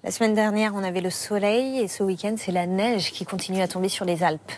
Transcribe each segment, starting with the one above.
La semaine dernière, on avait le soleil et ce week-end, c'est la neige qui continue à tomber sur les Alpes.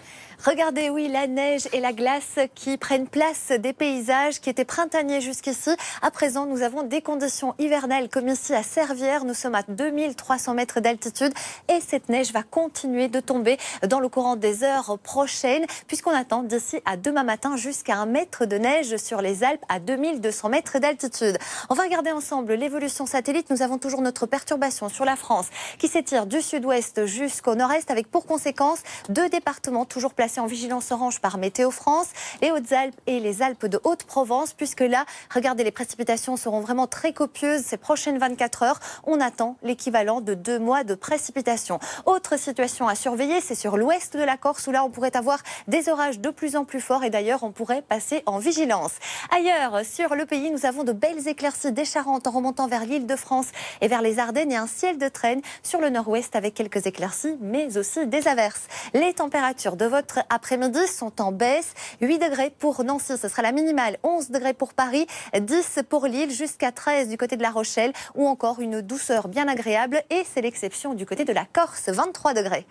Regardez, oui, la neige et la glace qui prennent place des paysages qui étaient printaniers jusqu'ici. À présent, nous avons des conditions hivernales comme ici à Servières. Nous sommes à 2300 mètres d'altitude et cette neige va continuer de tomber dans le courant des heures prochaines puisqu'on attend d'ici à demain matin jusqu'à 1 mètre de neige sur les Alpes à 2200 mètres d'altitude. On va regarder ensemble l'évolution satellite. Nous avons toujours notre perturbation sur la France qui s'étire du sud-ouest jusqu'au nord-est avec pour conséquence 2 départements toujours placés en vigilance orange par Météo France, les Hautes-Alpes et les Alpes de Haute-Provence, puisque là, regardez, les précipitations seront vraiment très copieuses ces prochaines 24 heures. On attend l'équivalent de 2 mois de précipitations. Autre situation à surveiller, c'est sur l'ouest de la Corse, où là, on pourrait avoir des orages de plus en plus forts et d'ailleurs, on pourrait passer en vigilance. Ailleurs, sur le pays, nous avons de belles éclaircies des Charentes en remontant vers l'Île-de-France et vers les Ardennes et un ciel de traîne sur le nord-ouest avec quelques éclaircies, mais aussi des averses. Les températures de votre après-midi sont en baisse. 8 degrés pour Nancy, ce sera la minimale. 11 degrés pour Paris, 10 pour Lille, jusqu'à 13 du côté de La Rochelle, ou encore une douceur bien agréable. Et c'est l'exception du côté de la Corse, 23 degrés.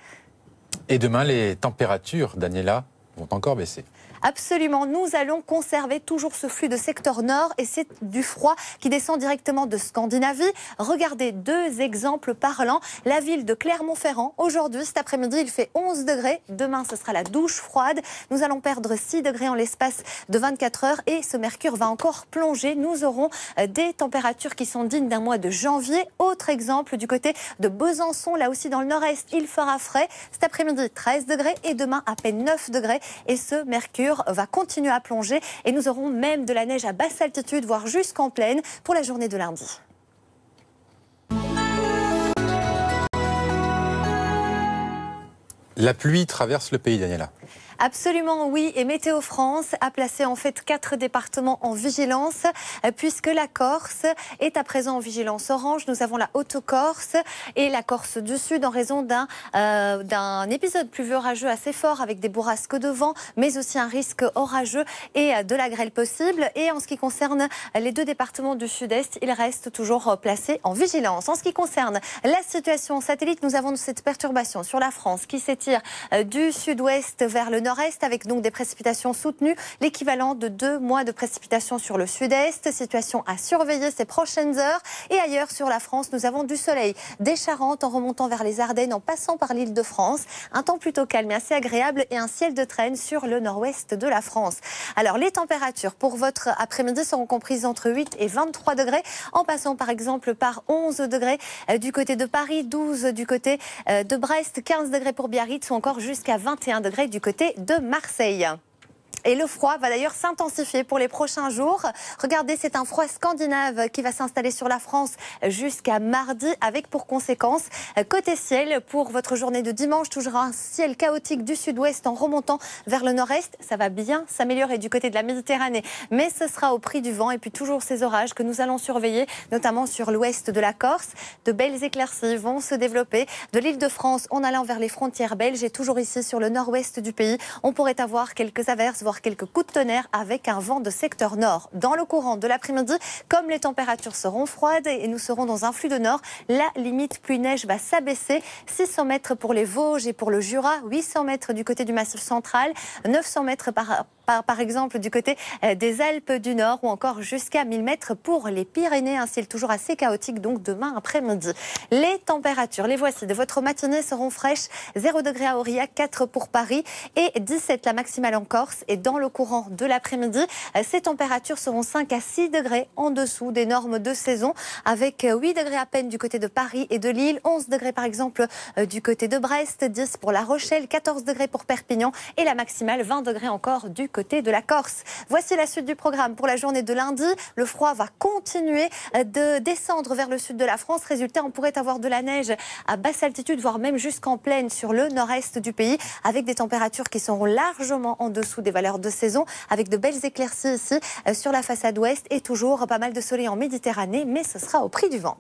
Et demain, les températures, Daniela, vont encore baisser. Absolument, nous allons conserver toujours ce flux de secteur nord et c'est du froid qui descend directement de Scandinavie. Regardez 2 exemples parlants. La ville de Clermont-Ferrand, aujourd'hui, cet après-midi, il fait 11 degrés. Demain, ce sera la douche froide. Nous allons perdre 6 degrés en l'espace de 24 heures et ce mercure va encore plonger. Nous aurons des températures qui sont dignes d'un mois de janvier. Autre exemple du côté de Besançon, là aussi dans le nord-est, il fera frais. Cet après-midi, 13 degrés et demain, à peine 9 degrés. Et ce mercure va continuer à plonger et nous aurons même de la neige à basse altitude, voire jusqu'en plaine pour la journée de lundi. La pluie traverse le pays, Daniela. Absolument oui, et Météo France a placé en fait 4 départements en vigilance puisque la Corse est à présent en vigilance orange. Nous avons la Haute-Corse et la Corse du Sud en raison d'un épisode pluvieux orageux assez fort avec des bourrasques de vent, mais aussi un risque orageux et de la grêle possible. Et en ce qui concerne les 2 départements du Sud-Est, ils restent toujours placés en vigilance. En ce qui concerne la situation satellite, nous avons cette perturbation sur la France qui s'étire du sud-ouest vers le nord-est avec donc des précipitations soutenues, l'équivalent de 2 mois de précipitations sur le sud-est. Situation à surveiller ces prochaines heures. Et ailleurs sur la France, nous avons du soleil des Charentes en remontant vers les Ardennes, en passant par l'Île-de-France. Un temps plutôt calme et assez agréable et un ciel de traîne sur le nord-ouest de la France. Alors les températures pour votre après-midi seront comprises entre 8 et 23 degrés, en passant par exemple par 11 degrés du côté de Paris, 12 du côté de Brest, 15 degrés pour Biarritz ou encore jusqu'à 21 degrés du côté de Marseille. Et le froid va d'ailleurs s'intensifier pour les prochains jours. Regardez, c'est un froid scandinave qui va s'installer sur la France jusqu'à mardi avec pour conséquence, côté ciel, pour votre journée de dimanche, toujours un ciel chaotique du sud-ouest en remontant vers le nord-est. Ça va bien s'améliorer du côté de la Méditerranée, mais ce sera au prix du vent et puis toujours ces orages que nous allons surveiller, notamment sur l'ouest de la Corse. De belles éclaircies vont se développer de l'Île-de-France en allant vers les frontières belges et toujours ici sur le nord-ouest du pays. On pourrait avoir quelques averses, voire quelques coups de tonnerre avec un vent de secteur nord. Dans le courant de l'après-midi, comme les températures seront froides et nous serons dans un flux de nord, la limite pluie-neige va s'abaisser. 600 mètres pour les Vosges et pour le Jura, 800 mètres du côté du Massif central, 900 mètres par exemple du côté des Alpes du Nord ou encore jusqu'à 1000 mètres pour les Pyrénées. Un ciel toujours assez chaotique donc demain après-midi. Les températures, les voici de votre matinée, seront fraîches. 0 degré à Aurillac, 4 pour Paris et 17 la maximale en Corse. Et dans le courant de l'après-midi, ces températures seront 5 à 6 degrés en dessous des normes de saison avec 8 degrés à peine du côté de Paris et de Lille, 11 degrés par exemple du côté de Brest, 10 pour La Rochelle, 14 degrés pour Perpignan et la maximale 20 degrés encore du côté de la Corse. Voici la suite du programme pour la journée de lundi. Le froid va continuer de descendre vers le sud de la France. Résultat, on pourrait avoir de la neige à basse altitude, voire même jusqu'en plaine sur le nord-est du pays, avec des températures qui seront largement en dessous des valeurs de saison, avec de belles éclaircies ici sur la façade ouest et toujours pas mal de soleil en Méditerranée, mais ce sera au prix du vent.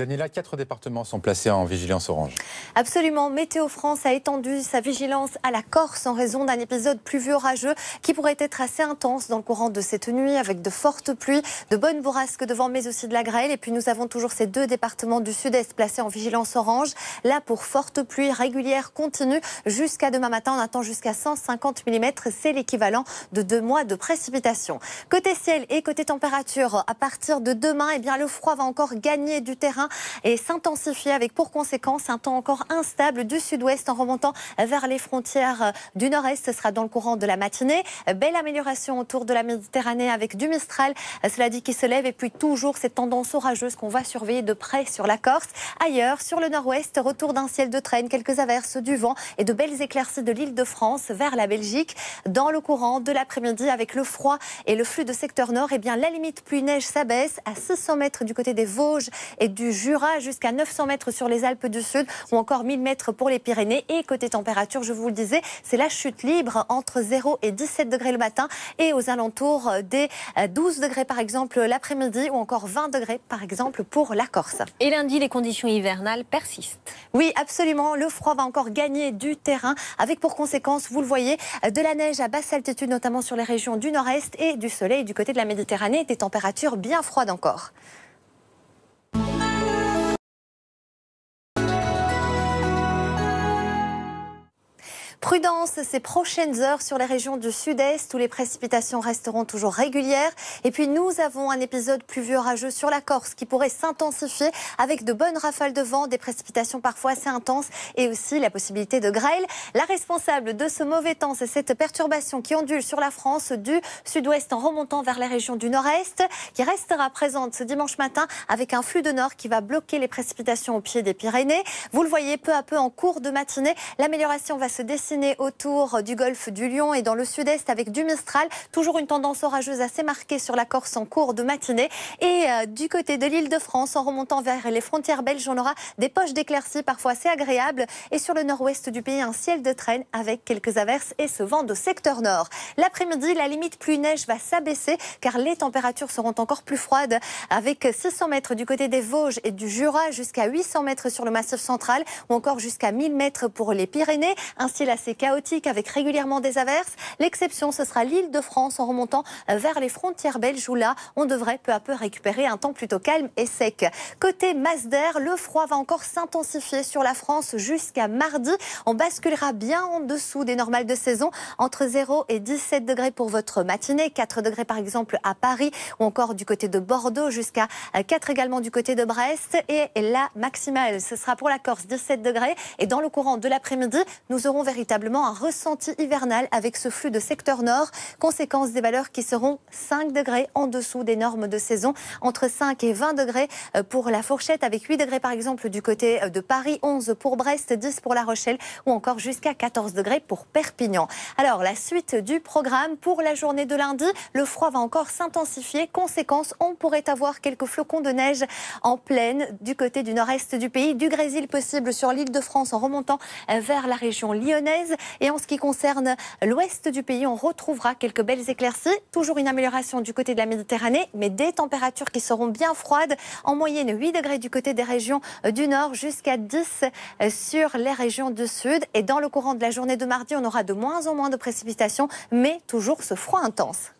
Daniela, 4 départements sont placés en vigilance orange. Absolument. Météo France a étendu sa vigilance à la Corse en raison d'un épisode pluvieux orageux qui pourrait être assez intense dans le courant de cette nuit avec de fortes pluies, de bonnes bourrasques de vent mais aussi de la grêle. Et puis nous avons toujours ces 2 départements du sud-est placés en vigilance orange. Là pour fortes pluies régulières continues jusqu'à demain matin. On attend jusqu'à 150 mm. C'est l'équivalent de 2 mois de précipitations. Côté ciel et côté température, à partir de demain, eh bien, le froid va encore gagner du terrain et s'intensifier avec pour conséquence un temps encore instable du sud-ouest en remontant vers les frontières du nord-est. Ce sera dans le courant de la matinée. Belle amélioration autour de la Méditerranée avec du Mistral, cela dit, qui se lève, et puis toujours cette tendance orageuse qu'on va surveiller de près sur la Corse. Ailleurs, sur le nord-ouest, retour d'un ciel de traîne, quelques averses, du vent et de belles éclaircies de l'Île-de-France vers la Belgique. Dans le courant de l'après-midi, avec le froid et le flux de secteur nord, eh bien, la limite pluie-neige s'abaisse à 600 mètres du côté des Vosges et du Jura, jusqu'à 900 mètres sur les Alpes du Sud ou encore 1000 mètres pour les Pyrénées. Et côté température, je vous le disais, c'est la chute libre entre 0 et 17 degrés le matin et aux alentours des 12 degrés par exemple l'après-midi ou encore 20 degrés par exemple pour la Corse. Et lundi, les conditions hivernales persistent. Oui, absolument. Le froid va encore gagner du terrain avec pour conséquence, vous le voyez, de la neige à basse altitude, notamment sur les régions du nord-est, et du soleil du côté de la Méditerranée, des températures bien froides encore. Prudence ces prochaines heures sur les régions du sud-est où les précipitations resteront toujours régulières. Et puis nous avons un épisode pluvieux orageux sur la Corse qui pourrait s'intensifier avec de bonnes rafales de vent, des précipitations parfois assez intenses et aussi la possibilité de grêle. La responsable de ce mauvais temps, c'est cette perturbation qui ondule sur la France du sud-ouest en remontant vers les régions du nord-est, qui restera présente ce dimanche matin avec un flux de nord qui va bloquer les précipitations au pied des Pyrénées. Vous le voyez peu à peu en cours de matinée, l'amélioration va se dessiner autour du golfe du Lion et dans le sud-est avec du Mistral. Toujours une tendance orageuse assez marquée sur la Corse en cours de matinée. Et du côté de l'Île-de-France, en remontant vers les frontières belges, on aura des poches d'éclaircies parfois assez agréables. Et sur le nord-ouest du pays, un ciel de traîne avec quelques averses et ce vent de secteur nord. L'après-midi, la limite pluie-neige va s'abaisser car les températures seront encore plus froides avec 600 mètres du côté des Vosges et du Jura jusqu'à 800 mètres sur le massif central ou encore jusqu'à 1000 mètres pour les Pyrénées. Un ciel assez chaotique avec régulièrement des averses. L'exception, ce sera l'Île-de-France en remontant vers les frontières belges où là, on devrait peu à peu récupérer un temps plutôt calme et sec. Côté masse d'air, le froid va encore s'intensifier sur la France jusqu'à mardi. On basculera bien en dessous des normales de saison, entre 0 et 17 degrés pour votre matinée, 4 degrés par exemple à Paris ou encore du côté de Bordeaux, jusqu'à 4 également du côté de Brest. Et la maximale, ce sera pour la Corse 17 degrés. Et dans le courant de l'après-midi, nous aurons véritablement un ressenti hivernal avec ce flux de secteur nord. Conséquence des valeurs qui seront 5 degrés en dessous des normes de saison, entre 5 et 20 degrés pour la fourchette, avec 8 degrés par exemple du côté de Paris, 11 pour Brest, 10 pour La Rochelle ou encore jusqu'à 14 degrés pour Perpignan. Alors la suite du programme pour la journée de lundi, le froid va encore s'intensifier. Conséquence, on pourrait avoir quelques flocons de neige en plaine du côté du nord-est du pays, du grésil possible sur l'Île-de-France en remontant vers la région lyonnaise. Et en ce qui concerne l'ouest du pays, on retrouvera quelques belles éclaircies. Toujours une amélioration du côté de la Méditerranée, mais des températures qui seront bien froides. En moyenne, 8 degrés du côté des régions du nord, jusqu'à 10 sur les régions du sud. Et dans le courant de la journée de mardi, on aura de moins en moins de précipitations, mais toujours ce froid intense.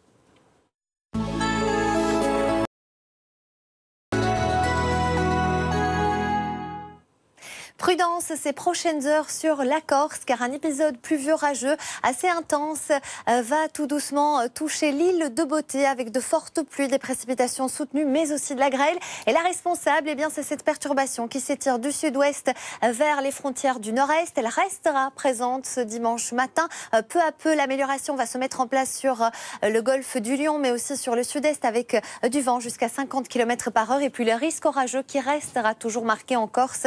Prudence ces prochaines heures sur la Corse, car un épisode pluvieux orageux assez intense va tout doucement toucher l'île de Beauté avec de fortes pluies, des précipitations soutenues, mais aussi de la grêle. Et la responsable, eh bien, c'est cette perturbation qui s'étire du sud-ouest vers les frontières du nord-est. Elle restera présente ce dimanche matin. Peu à peu, l'amélioration va se mettre en place sur le golfe du Lion, mais aussi sur le sud-est avec du vent jusqu'à 50 km par heure. Et puis le risque orageux qui restera toujours marqué en Corse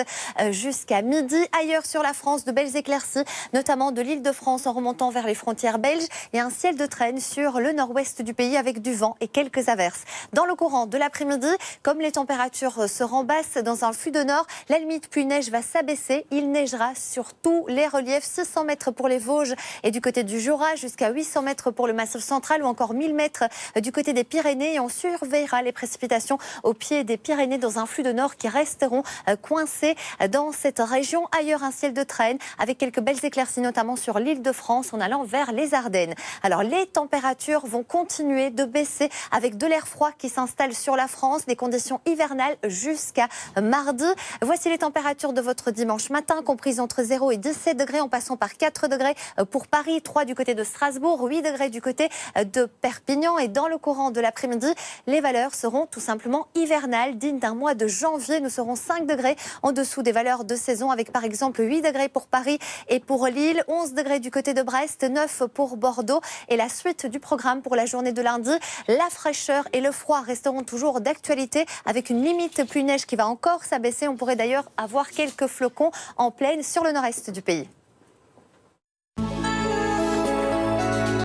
jusqu'à jusqu'à midi. Ailleurs sur la France, de belles éclaircies, notamment de l'Île-de-France en remontant vers les frontières belges et un ciel de traîne sur le nord-ouest du pays avec du vent et quelques averses. Dans le courant de l'après-midi, comme les températures se rembassent dans un flux de nord, la limite pluie-neige va s'abaisser. Il neigera sur tous les reliefs, 600 mètres pour les Vosges et du côté du Jura, jusqu'à 800 mètres pour le Massif central ou encore 1000 mètres du côté des Pyrénées. Et on surveillera les précipitations au pied des Pyrénées dans un flux de nord qui resteront coincés dans cette région. Ailleurs, un ciel de traîne avec quelques belles éclaircies, notamment sur l'Île-de-France en allant vers les Ardennes. Alors, les températures vont continuer de baisser avec de l'air froid qui s'installe sur la France, des conditions hivernales jusqu'à mardi. Voici les températures de votre dimanche matin, comprises entre 0 et 17 degrés, en passant par 4 degrés pour Paris, 3 du côté de Strasbourg, 8 degrés du côté de Perpignan. Et dans le courant de l'après-midi, les valeurs seront tout simplement hivernales, dignes d'un mois de janvier. Nous serons 5 degrés en dessous des valeurs de saison, avec par exemple 8 degrés pour Paris et pour Lille, 11 degrés du côté de Brest, 9 pour Bordeaux. Et la suite du programme pour la journée de lundi, la fraîcheur et le froid resteront toujours d'actualité, avec une limite pluie-neige qui va encore s'abaisser. On pourrait d'ailleurs avoir quelques flocons en plaine sur le nord-est du pays.